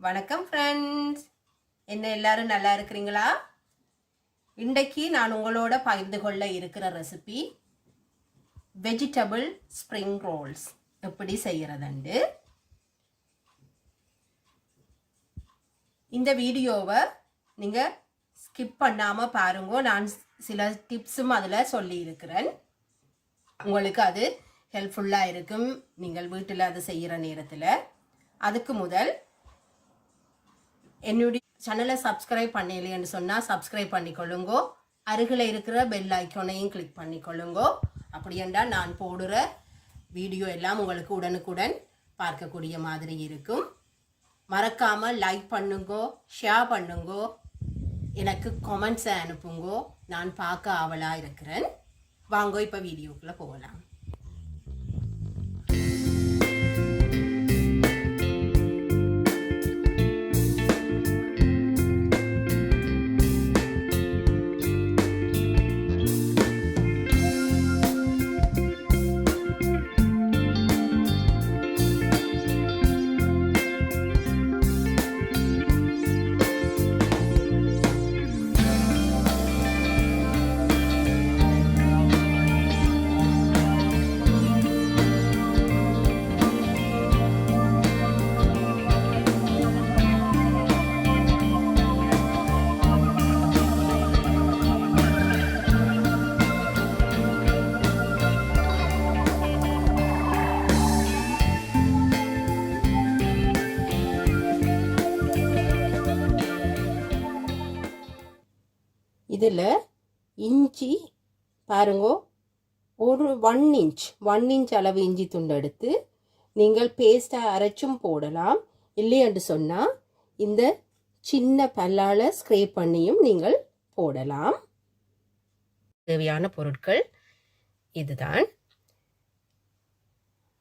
வணக்கம் ஃப்ரெண்ட்ஸ், என்ன எல்லாரும் நல்லா இருக்கிறீங்களா? இன்றைக்கு நான் உங்களோட பகிர்ந்து கொள்ள இருக்கிற ரெசிபி வெஜிடபிள் ஸ்ப்ரிங் ரோல்ஸ் எப்படி செய்கிறதுண்டு. இந்த வீடியோவை நீங்கள் ஸ்கிப் பண்ணாமல் பாருங்க. நான் சில டிப்ஸும் அதில் சொல்லியிருக்கிறேன். உங்களுக்கு அது ஹெல்ப்ஃபுல்லாக இருக்கும் நீங்கள் வீட்டில் அதை செய்கிற நேரத்தில். அதுக்கு முதல் என்னுடைய சேனலை சப்ஸ்கிரைப் பண்ணலைன்னு சொன்னால் சப்ஸ்கிரைப் பண்ணிக்கொள்ளுங்கோ. அருகில் இருக்கிற பெல் ஐக்கானையும் கிளிக் பண்ணிக்கொள்ளுங்கோ. அப்படி என்றால் நான் போடுற வீடியோ எல்லாம் உங்களுக்கு உடனுக்குடன் பார்க்கக்கூடிய மாதிரி இருக்கும். மறக்காமல் லைக் பண்ணுங்கோ, ஷேர் பண்ணுங்கோ, எனக்கு கமெண்ட்ஸை அனுப்புங்கோ. நான் பார்க்க ஆவலாக இருக்கிறேன். வாங்கோ இப்போ வீடியோக்குள்ளே போகலாம். இதில் இஞ்சி பாருங்கோ, ஒரு 1 இன்ச் அளவு இஞ்சி துண்டு எடுத்து நீங்கள் பேஸ்ட்டாக அரைச்சும் போடலாம். இல்லையென்று சொன்னால் இந்த சின்ன பல்லால் ஸ்க்ரேப் பண்ணியும் நீங்கள் போடலாம். தேவையான பொருட்கள் இதுதான்: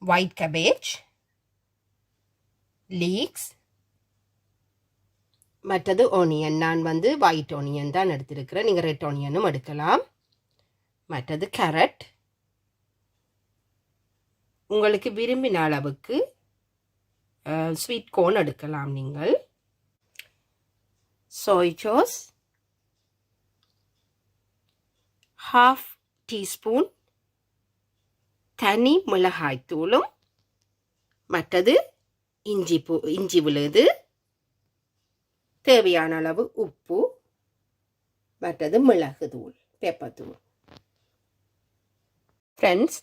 ஒயிட் கேபேஜ், லீக்ஸ், மற்றது ஆனியன். நான் ஒயிட் ஆனியன் தான் எடுத்திருக்கிறேன். நீங்கள் ரெட் ஆனியனும் எடுக்கலாம். மற்றது கேரட், உங்களுக்கு விரும்பின அளவுக்கு ஸ்வீட் கோர்ன் எடுக்கலாம். நீங்கள் சோய் சாஸ், 1/2 டீஸ்பூன் தனி மிளகாய்த்தூளும், மற்றது இஞ்சி விழுது, தேவையான அளவு உப்பு, மற்றது மிளகுத்தூள், பெப்பர்தூள். ஃப்ரெண்ட்ஸ்,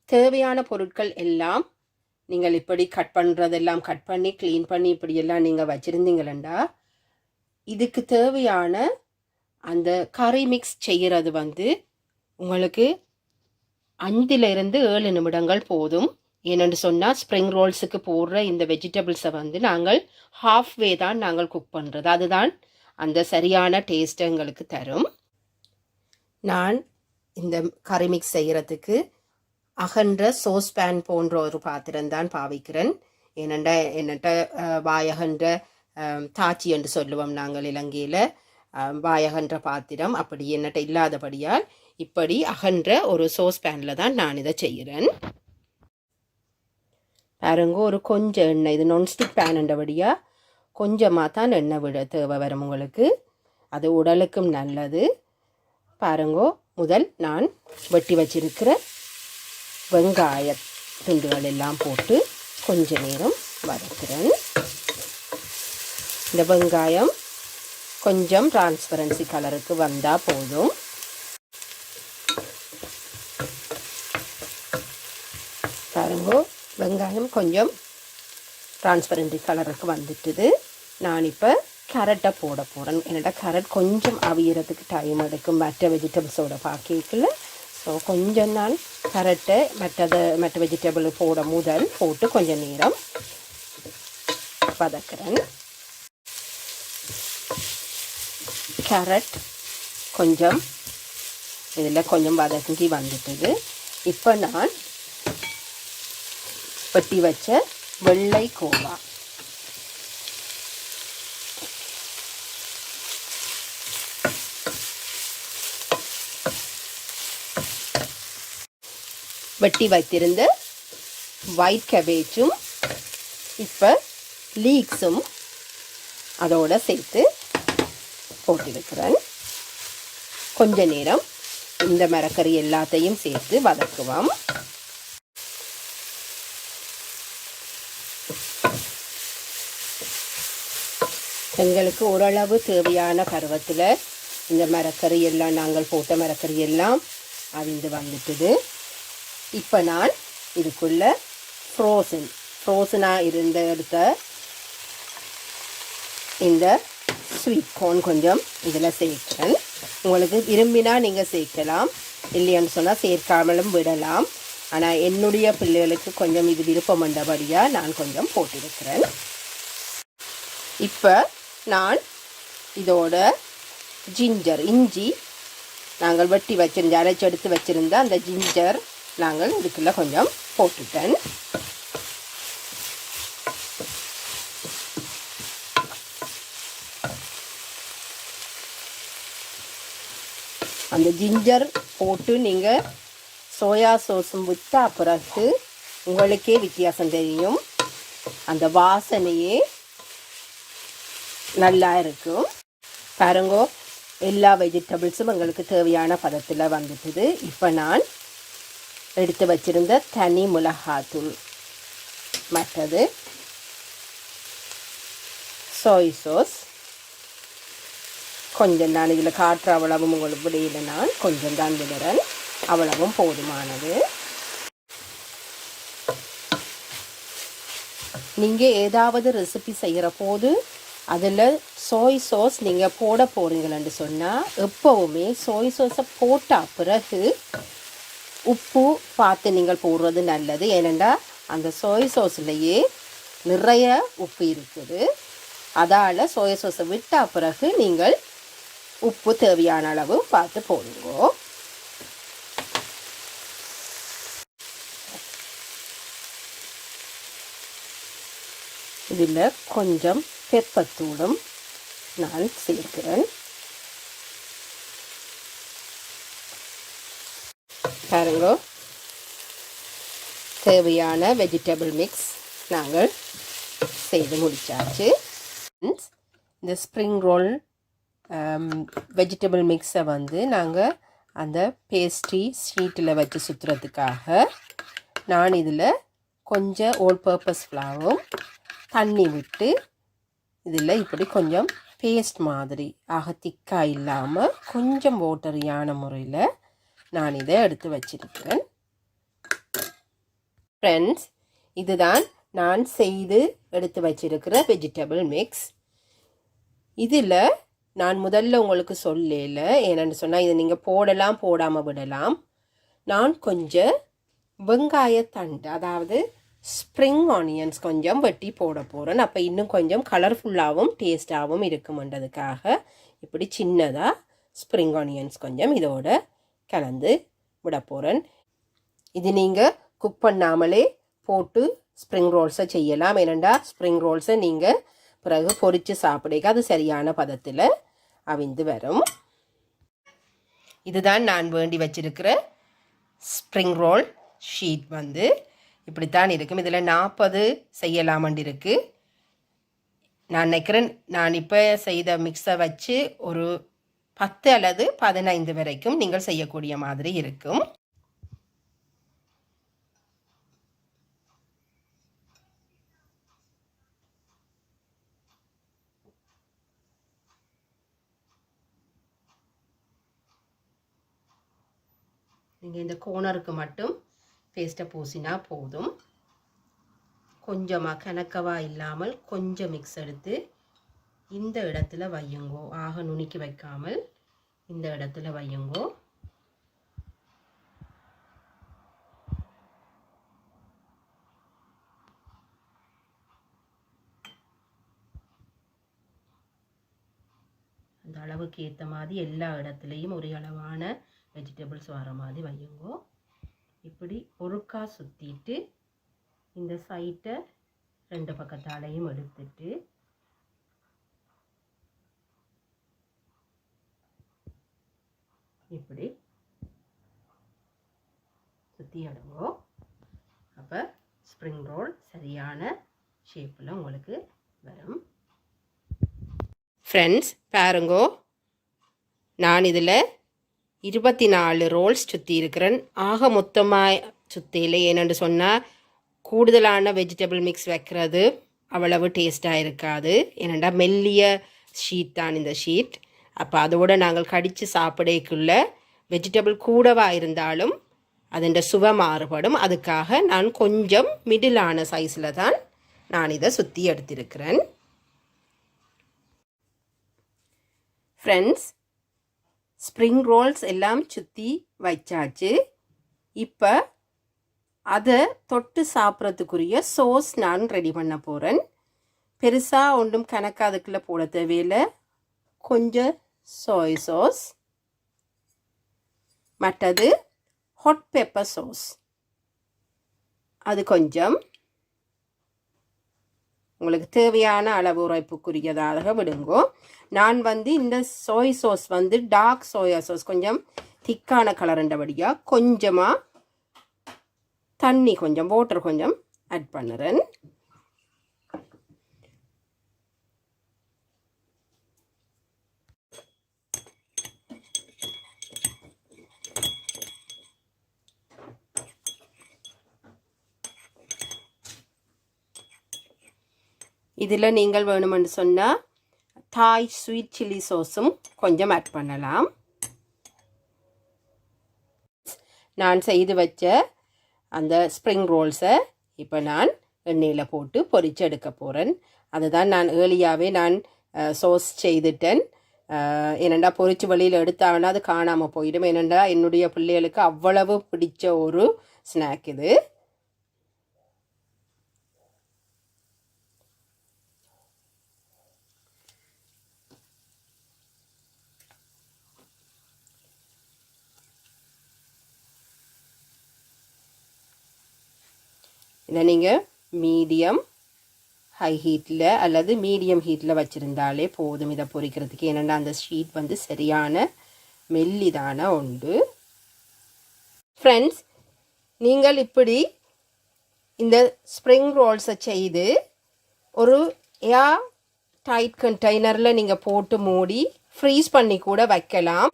தேவையான பொருட்கள் எல்லாம் நீங்கள் இப்படி கட் பண்ணுறதெல்லாம் கட் பண்ணி க்ளீன் பண்ணி இப்படியெல்லாம் நீங்கள் வச்சுருந்தீங்களா, இதுக்கு தேவையான அந்த கறி மிக்ஸ் செய்கிறது உங்களுக்கு 5 to 7 நிமிடங்கள் போதும். ஏனென்று சொன்னால் ஸ்ப்ரிங் ரோல்ஸுக்கு போடுற இந்த வெஜிடபிள்ஸை நாங்கள் ஹாஃப்வே தான் நாங்கள் குக் பண்ணுறது. அதுதான் அந்த சரியான டேஸ்ட்டை எங்களுக்கு தரும். நான் இந்த கறி மிக்ஸ் செய்கிறதுக்கு அகன்ற சோஸ் பேன் போன்ற ஒரு பாத்திரம்தான் பாவிக்கிறேன். என்னட்ட வாயகன்ற தாச்சி என்று சொல்லுவோம் நாங்கள் இலங்கையில். வாயகன்ற பாத்திரம் அப்படி என்னட்ட இல்லாதபடியால் இப்படி அகன்ற ஒரு சோஸ் பேனில் தான் நான் இதை செய்கிறேன். பாருங்க, ஒரு கொஞ்சம் எண்ணெய், இது நான்ஸ்டிக் பேனுன்றபடியாக கொஞ்சமாக தான் எண்ணெய் விட தேவை வரும் உங்களுக்கு. அது உடலுக்கும் நல்லது. பாருங்கோ, முதல் நான் வெட்டி வச்சிருக்கிற வெங்காய துண்டுகள் எல்லாம் போட்டு கொஞ்ச நேரம் வதக்குறேன். இந்த வெங்காயம் கொஞ்சம் டிரான்ஸ்பரன்சி கலருக்கு வந்தால் போதும். பாருங்கோ, வெங்காயம் கொஞ்சம் டிரான்ஸ்பரண்ட் கலருக்கு வந்துட்டுது. நான் இப்போ கேரட்டை போட போகிறேன். என்னோட கேரட் கொஞ்சம் அவியறதுக்கு டைம் எடுக்கும் மற்ற வெஜிடபிள்ஸோட பாக்கேக்கில். ஸோ கொஞ்சம் நான் கேரட்டை மற்ற வெஜிடபிள் போட்டு கொஞ்சம் நேரம் வதக்குறேன். கேரட் கொஞ்சம் இதில் கொஞ்சம் வதக்கி வந்துட்டுது. இப்போ நான் வெட்டி வச்ச வெள்ளை கோவா, வெட்டி வைத்திருந்த ஒயிட் கேபேஜும் இப்போ லீக்ஸும் அதோடு சேர்த்து போட்டிருக்கிறேன். கொஞ்ச நேரம் இந்த மரக்கறி எல்லாத்தையும் சேர்த்து வதக்குவோம். எங்களுக்கு ஓரளவு தேவையான பருவத்தில் இந்த மரக்கறி எல்லாம் நாங்கள் போட்ட மரக்கறி எல்லாம் அவிந்து வந்துட்டுது. இப்போ நான் இதுக்குள்ள ஃப்ரோசனாக எடுத்த இந்த ஸ்வீட் கார்ன் கொஞ்சம் இதில் சேர்க்கிறேன். உங்களுக்கு விரும்பினா நீங்கள் சேர்க்கலாம், இல்லைன்னு சொன்னால் சேர்க்காமலும் விடலாம். ஆனால் என்னுடைய பிள்ளைகளுக்கு கொஞ்சம் இது விருப்பம் வந்தபடியாக நான் கொஞ்சம் போட்டிருக்கிறேன். இப்போ நான் இதோட இஞ்சி நாங்கள் வெட்டி வச்சிருந்த அரைச்சி எடுத்து வச்சுருந்த அந்த ஜிஞ்சர் நாங்கள் இதுக்குள்ளே கொஞ்சம் போட்டுட்டேன். அந்த ஜிஞ்சர் போட்டு நீங்கள் சோயா சோஸும் விட்டா பிறகு உங்களுக்கே வித்தியாசம் தெரியும். அந்த வாசனையே நல்லா இருக்கும். பாருங்கோ, எல்லா வெஜிடபிள்ஸும் எங்களுக்கு தேவையான பதத்தில் வந்துட்டுது. இப்போ நான் எடுத்து வச்சிருந்த தனி மிளகாத்தூள், மற்றது சோய் சாஸ் கொஞ்சம் தான் இதில் காட்டுற அவ்வளவும் உங்களுக்கு விடையில் நான் கொஞ்சம் தான் விடுறேன், அவ்வளவும் போதுமானது. நீங்கள் ஏதாவது ரெசிபி செய்கிற போது அதில் சோய் சாஸ் நீங்கள் போட போகிறீங்களன்னு சொன்னால் எப்போவுமே சோய் சாஸை போட்ட பிறகு உப்பு பார்த்து நீங்கள் போடுறது நல்லது. ஏனெண்டா அந்த சோய் சாஸ்லேயே நிறைய உப்பு இருக்குது. அதால் சோயா சாஸை விட்ட பிறகு நீங்கள் உப்பு தேவையான அளவு பார்த்து போடுங்க. இதில் கொஞ்சம் பெப்பத்தூளும் நான் சேர்க்கிறேன். பாருங்க, தேவையான வெஜிடபிள் மிக்ஸ் நாங்கள் செய்து முடித்தாச்சு. இந்த ஸ்ப்ரிங் ரோல் வெஜிடபிள் மிக்ஸை நாங்கள் அந்த பேஸ்ட்ரி ஷீட்டில் வச்சு சுற்றுறதுக்காக நான் இதில் கொஞ்சம் ஓல் பர்பஸ் ஃப்ளாரும் தண்ணி விட்டு இதில் இப்படி கொஞ்சம் பேஸ்ட் மாதிரி திக்காக இல்லாமல் கொஞ்சம் வாட்டரியான முறையில் நான் இதை எடுத்து வச்சிருக்கிறேன். ஃப்ரெண்ட்ஸ், இதுதான் நான் செய்து எடுத்து வச்சிருக்கிற வெஜிடபிள் மிக்ஸ். இதில் நான் முதல்ல உங்களுக்கு சொல்லல, ஏன்னு சொன்னால் இதை நீங்கள் போடலாம் போடாமல் விடலாம். நான் கொஞ்சம் வெங்காயத்தண்டு, அதாவது ஸ்ப்ரிங் ஆனியன்ஸ் கொஞ்சம் வெட்டி போட போகிறேன். அப்போ இன்னும் கொஞ்சம் கலர்ஃபுல்லாகவும் டேஸ்டாகவும் இருக்குமென்றதுக்காக இப்படி சின்னதாக ஸ்ப்ரிங் ஆனியன்ஸ் கொஞ்சம் இதோட கலந்து விட போகிறேன். இது நீங்கள் குக் பண்ணாமலே போட்டு ஸ்ப்ரிங் ரோல்ஸை செய்யலாம். ஏனெண்டா ஸ்ப்ரிங் ரோல்ஸை நீங்கள் பிறகு பொரித்து சாப்பிடுங்க, அது சரியான பதத்தில் அவிந்து வரும். இதுதான் நான் வேண்டி வச்சிருக்கிற ஸ்ப்ரிங் ரோல் ஷீட் இப்படித்தான் இருக்கும். இதில் 40 செய்யலாமண்டு இருக்குது. நான் நினைக்கிறேன் நான் இப்போ செய்த மிக்ஸை வச்சு ஒரு 10 அல்லது 15 வரைக்கும் நீங்கள் செய்யக்கூடிய மாதிரி இருக்கும். நீங்கள் இந்த கோனருக்கு மட்டும் பேஸ்ட்டை பூசினா போதும். கொஞ்சமாக கணக்கவாக இல்லாமல் கொஞ்சம் மிக்ஸ் எடுத்து இந்த இடத்துல வையுங்கோ. நுணுக்கி வைக்காமல் இந்த இடத்துல வையுங்கோ. அந்த அளவுக்கு ஏற்ற மாதிரி எல்லா இடத்துலையும் ஒரே அளவான வெஜிடபிள்ஸ் வர மாதிரி வையுங்கோ. இப்படி ஒருக்கா சுற்றிட்டு இந்த சைட்டை 2 பக்கத்தாலையும் எடுத்துட்டு இப்படி சுற்றி எடுங்கோ. அப்போ ஸ்ப்ரிங் ரோல் சரியான ஷேப்பில் உங்களுக்கு வரும். ஃப்ரெண்ட்ஸ் பாருங்கோ, நான் இதில் 24 ரோல்ஸ் சுற்றி இருக்கிறேன். ஆக மொத்தமாக சுற்றியில் ஏனென்று சொன்னால் கூடுதலான வெஜிடபிள் மிக்ஸ் வைக்கிறது அவ்வளவு டேஸ்ட்டாக இருக்காது. ஏனெண்டா மெல்லிய ஷீட் தான் இந்த ஷீட். அப்போ அதோடு நாங்கள் கடித்து சாப்பிடக்குள்ள வெஜிடபிள் கூடவாக இருந்தாலும் அதன் சுவை மாறுபடும். அதுக்காக நான் கொஞ்சம் மிடிலான சைஸில் தான் நான் இதை சுற்றி எடுத்திருக்கிறேன். ஃப்ரெண்ட்ஸ், ஸ்ப்ரிங் ரோல்ஸ் எல்லாம் சுற்றி வச்சாச்சு. இப்போ அதை தொட்டு சாப்பிட்றதுக்குரிய சோஸ் நான் ரெடி பண்ண போகிறேன். பெருசாக ஒன்றும் கணக்காக அதுக்குள்ளே போட தேவையில்லை. கொஞ்சம் சோய் சாஸ், மற்றது ஹாட் பெப்பர் சாஸ், அது கொஞ்சம் உங்களுக்கு தேவையான அளவு உரைப்புக்குரியதாக விடுங்கோ. நான் இந்த soy sauce dark soya sauce, கொஞ்சம் திக்கான கலர்ன்றபடியாக கொஞ்சமாக தண்ணி கொஞ்சம் வாட்டர் கொஞ்சம் ஆட் பண்ணுறேன். இதில் நீங்கள் வேணுமென்று சொன்னால் தாய் ஸ்வீட் சில்லி சோஸும் கொஞ்சம் ஆட் பண்ணலாம். நான் செய்து வச்ச அந்த ஸ்ப்ரிங் ரோல்ஸை இப்போ நான் எண்ணெயில் போட்டு பொரிச்சு எடுக்க போகிறேன். அதுதான் நான் ஏர்லியாகவே நான் சோஸ் செய்துட்டேன். ஏனெண்டா பொரிச்சு வெளியில் எடுத்தாங்கன்னா அது காணாமல் போயிடும். ஏனெண்டா என்னுடைய பிள்ளைகளுக்கு அவ்வளவு பிடிச்ச ஒரு ஸ்நாக் இது. இதை நீங்கள் மீடியம் ஹை ஹீட்டில் அல்லது மீடியம் ஹீட்டில் வச்சுருந்தாலே போதும் இதை பொரிக்கிறதுக்கு. ஏனென்னா அந்த ஷீட் சரியான மெல்லிதான உண்டு. ஃப்ரெண்ட்ஸ், நீங்கள் இப்படி இந்த ஸ்ப்ரிங் ரோல்ஸை செய்து ஒரு ஏர் டைட் கண்டெய்னரில் நீங்கள் போட்டு மூடி ஃப்ரீஸ் பண்ணி கூட வைக்கலாம்.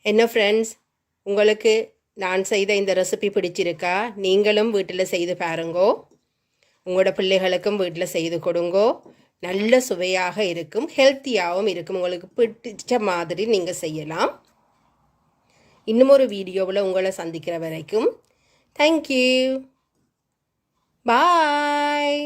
என்ன ஃப்ரெண்ட்ஸ், உங்களுக்கு நான் செய்த இந்த ரெசிபி பிடிச்சிருக்கா? நீங்களும் வீட்டில் செய்து பாருங்கோ. உங்களோட பிள்ளைகளுக்கும் வீட்டில் செய்து கொடுங்கோ. நல்ல சுவையாக இருக்கும், ஹெல்த்தியாகவும் இருக்கும். உங்களுக்கு பிடிச்ச மாதிரி நீங்கள் செய்யலாம். இன்னும் ஒரு வீடியோவில் உங்களை சந்திக்கிற வரைக்கும் தேங்க்யூ, பாய்.